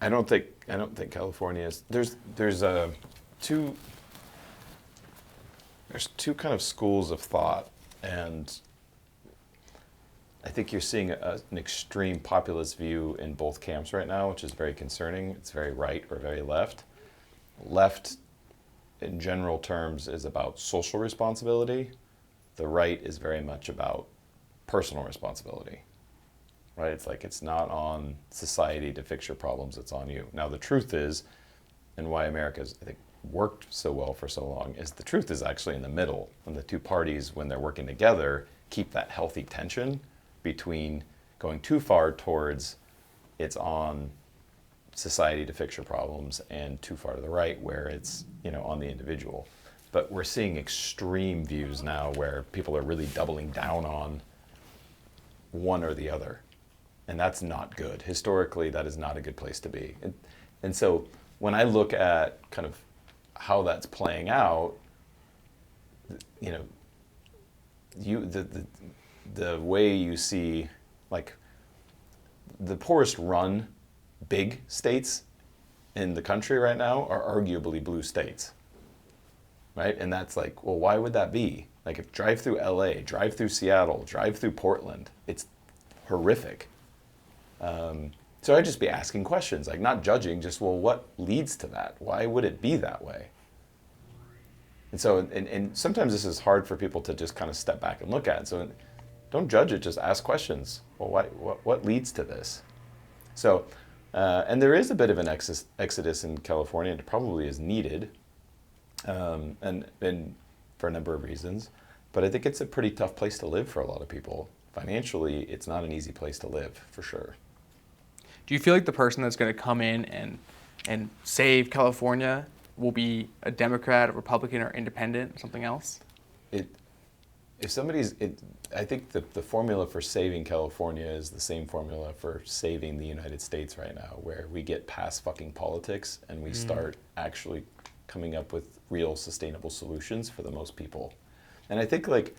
I don't think California is. Two there's two kind of schools of thought, and I think you're seeing an extreme populist view in both camps right now, which is very concerning. It's very right or very left. Left, in general terms, is about social responsibility. The right is very much about personal responsibility. Right? It's like it's not on society to fix your problems, it's on you. Now the truth is, and why America's, I think, worked so well for so long, is the truth is actually in the middle. When the two parties, when they're working together, keep that healthy tension between going too far towards it's on society to fix your problems and too far to the right where it's, on the individual. But we're seeing extreme views now where people are really doubling down on one or the other. And that's not good. Historically, that is not a good place to be. And so when I look at kind of how that's playing out, the way you see, like, the poorest run big states in the country right now are arguably blue states, right? And that's like, well, why would that be? Like, if drive through LA, drive through Seattle, drive through Portland, it's horrific. So I'd just be asking questions, like not judging, just, well, what leads to that? Why would it be that way? And so, and sometimes this is hard for people to just kind of step back and look at. So don't judge it, just ask questions. Well, what leads to this? So, and there is a bit of an exodus in California. It probably is needed, and for a number of reasons. But I think it's a pretty tough place to live for a lot of people. Financially, it's not an easy place to live, for sure. Do you feel like the person that's going to come in and save California will be a Democrat, a Republican, or independent, or something else? I think the formula for saving California is the same formula for saving the United States right now, where we get past fucking politics and we start actually coming up with real sustainable solutions for the most people. And I think like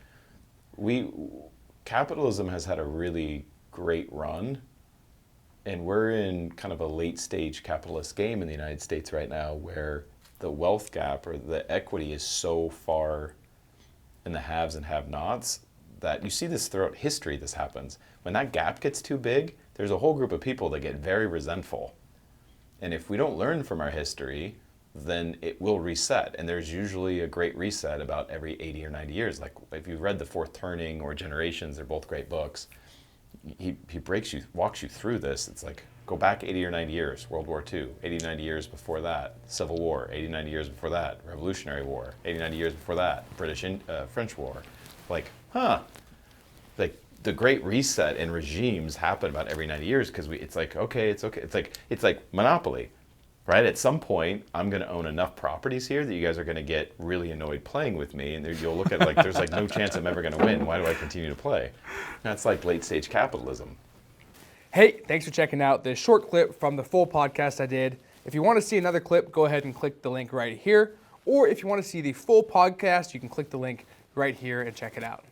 capitalism has had a really great run, and we're in kind of a late stage capitalist game in the United States right now where the wealth gap or the equity is so far in the haves and have-nots that you see this throughout history. This happens. When that gap gets too big, there's a whole group of people that get very resentful. And if we don't learn from our history, then it will reset. And there's usually a great reset about every 80 or 90 years. Like if you've read The Fourth Turning or Generations, they're both great books. He walks you through this. It's like, go back 80 or 90 years, World War II, 80, 90 years before that, Civil War, 80, 90 years before that, Revolutionary War, 80, 90 years before that, French War. Like, like the Great Reset in regimes happen about every 90 years because it's like, okay. It's like Monopoly, right? At some point, I'm going to own enough properties here that you guys are going to get really annoyed playing with me, and you'll look at it like there's like no chance I'm ever going to win. Why do I continue to play? That's like late stage capitalism. Hey, thanks for checking out this short clip from the full podcast I did. If you want to see another clip, go ahead and click the link right here. Or if you want to see the full podcast, you can click the link right here and check it out.